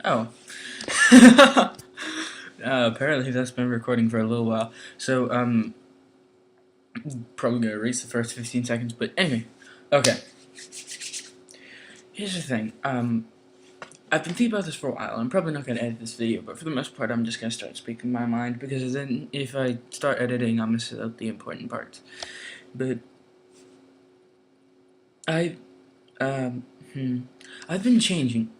Oh. Apparently that's been recording for a little while. So, probably gonna erase the first 15 seconds, but anyway. Okay. Here's the thing. I've been thinking about this for a while. I'm probably not gonna edit this video, but for the most part, I'm just gonna start speaking my mind, because then if I start editing, I'll miss out the important parts. But, I, um, I've been changing,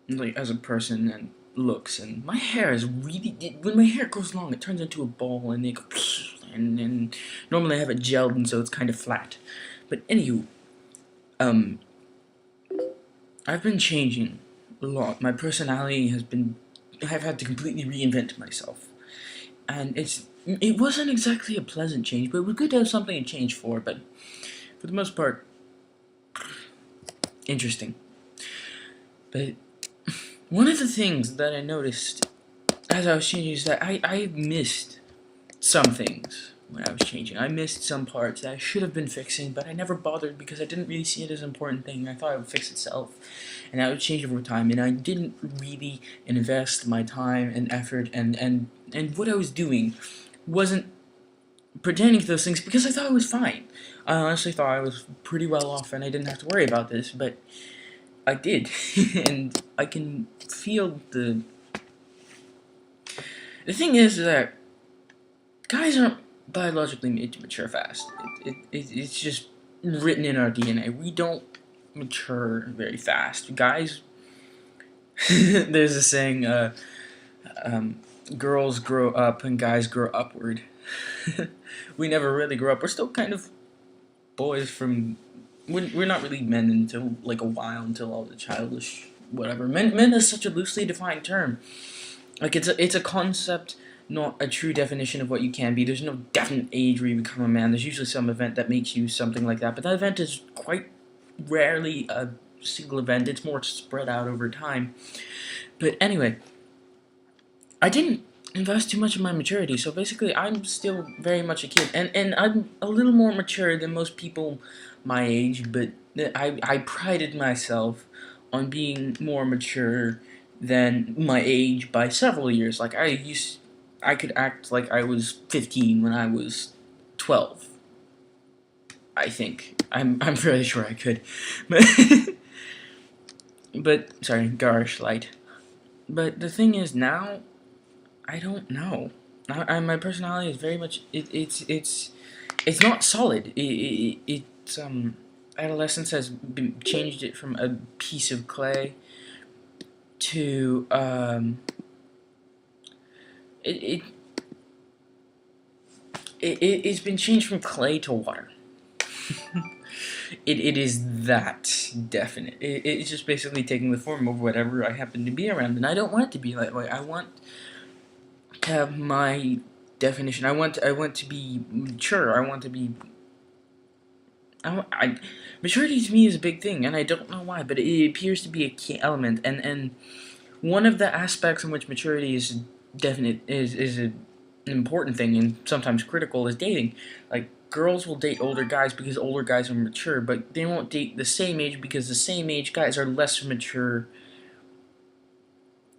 like, as a person and looks, and my hair is really, when my hair grows long, it turns into a ball, and it goes, and normally I have it gelled, and so it's kind of flat. But anywho, um, I've been changing a lot. My personality has been, I've had to completely reinvent myself, and it wasn't exactly a pleasant change, but it was good to have something to change for. But for the most part, interesting. But one of the things that I noticed as I was changing is that I missed some things when I was changing. I missed some parts that I should have been fixing, but I never bothered because I didn't really see it as an important thing. I thought it would fix itself, and that would change over time, and I didn't really invest my time and effort, and what I was doing wasn't pertaining to those things because I thought it was fine. I honestly thought I was pretty well off and I didn't have to worry about this, but I did. And I can feel the thing is that guys aren't biologically made to mature fast. It's just written in our DNA. We don't mature very fast. Guys, there's a saying, girls grow up and guys grow upward. We never really grow up. We're still kind of boys from... We're not really men until, like, a while, until all the childish whatever. Men is such a loosely defined term. Like, it's a concept, not a true definition of what you can be. There's no definite age where you become a man. There's usually some event that makes you something like that, but that event is quite rarely a single event. It's more spread out over time. But anyway, I didn't invest too much in my maturity, so basically I'm still very much a kid, and I'm a little more mature than most people my age, but I prided myself on being more mature than my age by several years. Like, I could act like I was 15 when I was 12. I think. I'm fairly sure I could. But sorry, garish light. But the thing is, now I don't know. My personality is very much it's not solid. It's adolescence has changed it from a piece of clay to it, it's been changed from clay to water. It is that definite. It's just basically taking the form of whatever I happen to be around, and I don't want it to be that way. I want to have my definition. I want to be mature. I want to be. Maturity to me is a big thing, and I don't know why, but it appears to be a key element. And one of the aspects in which maturity is definite is an important thing, and sometimes critical, is dating. Like, girls will date older guys because older guys are mature, but they won't date the same age because the same age guys are less mature.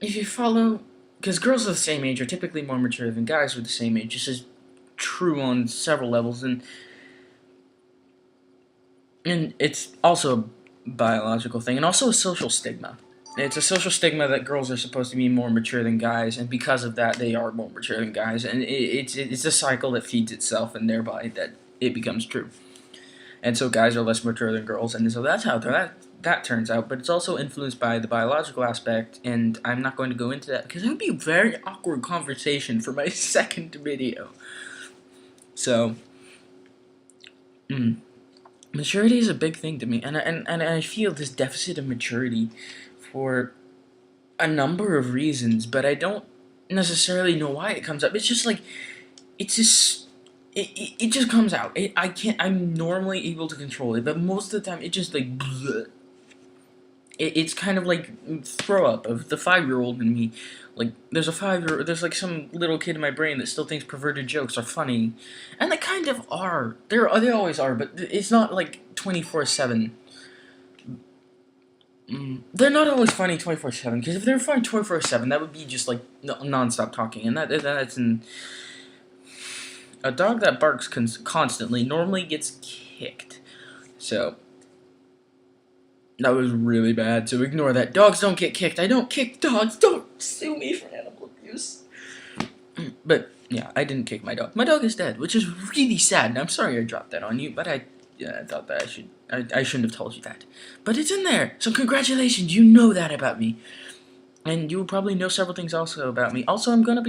If you follow, because girls of the same age are typically more mature than guys with the same age. This is true on several levels, and it's also a biological thing, and also a social stigma. It's a social stigma that girls are supposed to be more mature than guys, and because of that, they are more mature than guys, and it's a cycle that feeds itself, and thereby that it becomes true. And so guys are less mature than girls, and so that's how that turns out. But it's also influenced by the biological aspect, and I'm not going to go into that because it would be a very awkward conversation for my second video. So, maturity is a big thing to me, and I feel this deficit of maturity for a number of reasons, but I don't necessarily know why it comes up. It's just like, it's just, it just comes out. I'm normally able to control it, but most of the time it just like, bleh. It's kind of like throw up of the 5-year-old in me. Like, there's there's like some little kid in my brain that still thinks perverted jokes are funny, and they kind of are. They always are, but it's not like 24/7. they're not always funny 24/7. Because if they're funny 24/7, that would be just like non-stop talking, and that's a dog that barks constantly normally gets kicked. So that was really bad. So ignore that. Dogs don't get kicked. I don't kick dogs. Don't sue me for animal abuse. But yeah, I didn't kick my dog. My dog is dead, which is really sad. And I'm sorry I dropped that on you, but I thought that I shouldn't have told you that. But it's in there. So congratulations. You know that about me. And you will probably know several things also about me. Also, I'm gonna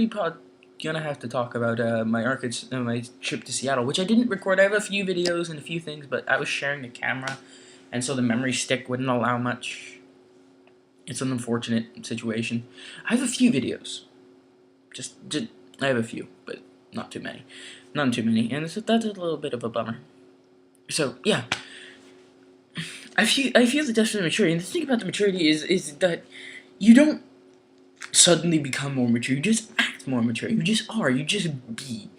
have to talk about my trip to Seattle, which I didn't record. I have a few videos and a few things, but I was sharing a camera, and so the memory stick wouldn't allow much. It's an unfortunate situation. I have a few videos. Just I have a few, but not too many. None too many, and that's a little bit of a bummer. So yeah, I feel the definition of maturity, and the thing about the maturity is that you don't suddenly become more mature. You just act more mature. You just are. You just be,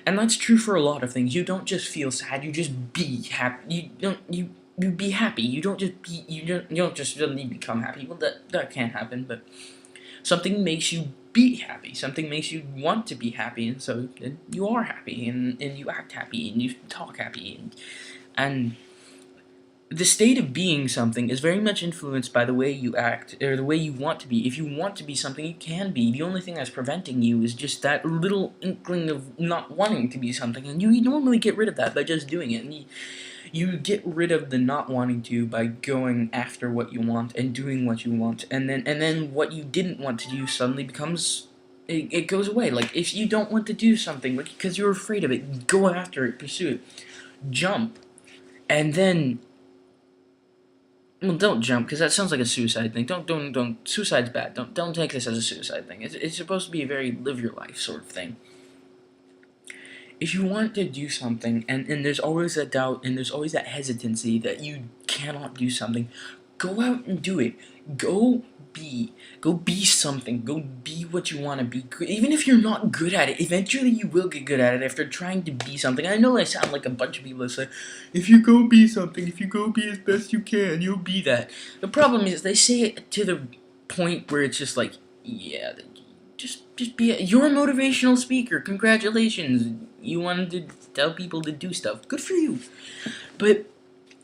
and that's true for a lot of things. You don't just feel sad. You just be happy. You be happy. You don't just be. You don't just suddenly become happy. Well, that can't happen. But something makes you be happy. Something makes you want to be happy, and so you are happy, and you act happy, and you talk happy, and the state of being something is very much influenced by the way you act, or the way you want to be. If you want to be something, you can be. The only thing that's preventing you is just that little inkling of not wanting to be something, and you normally get rid of that by just doing it. And you get rid of the not wanting to by going after what you want and doing what you want, and then what you didn't want to do suddenly becomes it goes away. Like if you don't want to do something, like because you're afraid of it, go after it, pursue it, jump, and then. Well, don't jump, because that sounds like a suicide thing. Don't. Suicide's bad. Don't take this as a suicide thing. It's supposed to be a very live your life sort of thing. If you want to do something, and there's always that doubt, and there's always that hesitancy that you cannot do something, go out and do it. Go be something. Go be what you want to be. Even if you're not good at it, eventually you will get good at it after trying to be something. I know I sound like a bunch of people that say, if you go be something, if you go be as best you can, you'll be that. The problem is they say it to the point where it's just like, yeah, just be you're a motivational speaker. Congratulations. You wanted to tell people to do stuff. Good for you. But,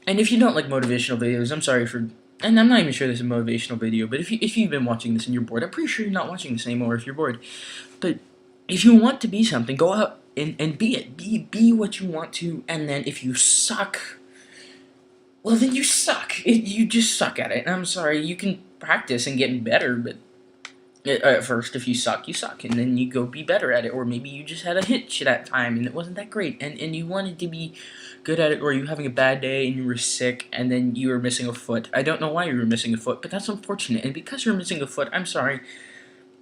and if you don't like motivational videos, I'm sorry for. And I'm not even sure this is a motivational video, but if you've been watching this and you're bored, I'm pretty sure you're not watching this anymore if you're bored. But if you want to be something, go out and be it. Be what you want to, and then if you suck, well then you suck. You just suck at it. And I'm sorry, you can practice and get better, but at first, if you suck, and then you go be better at it, or maybe you just had a hitch that time and it wasn't that great, and you wanted to be good at it, or you were having a bad day and you were sick, and then you were missing a foot. I don't know why you were missing a foot, but that's unfortunate, and because you're missing a foot, I'm sorry.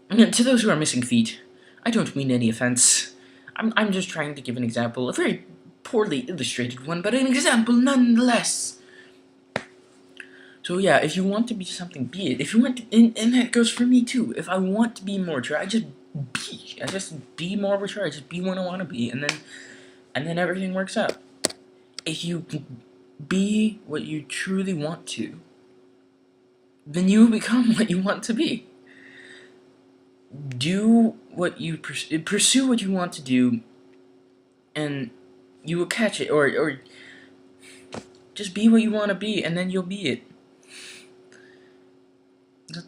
To those who are missing feet, I don't mean any offense. I'm just trying to give an example, a very poorly illustrated one, but an example nonetheless. So yeah, if you want to be something, be it. If you want to, and that goes for me too. If I want to be more mature, I just be more mature. I just be what I want to be, and then everything works out. If you be what you truly want to, then you become what you want to be. Do what you pursue what you want to do, and you will catch it, or just be what you want to be, and then you'll be it.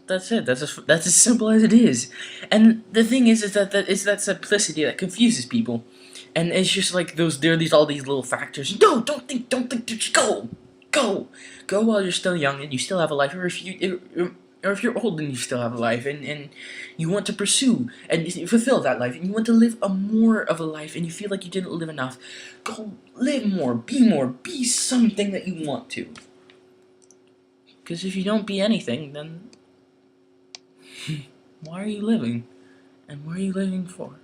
That's it. That's as simple as it is. And the thing is that that simplicity that confuses people, and it's just like there are all these little factors. No, don't think. Just go while you're still young and you still have a life, or if you're old and you still have a life, and you want to pursue and fulfill that life, and you want to live more of a life, and you feel like you didn't live enough. Go live more, be something that you want to. Because if you don't be anything, then why are you living? And what are you living for?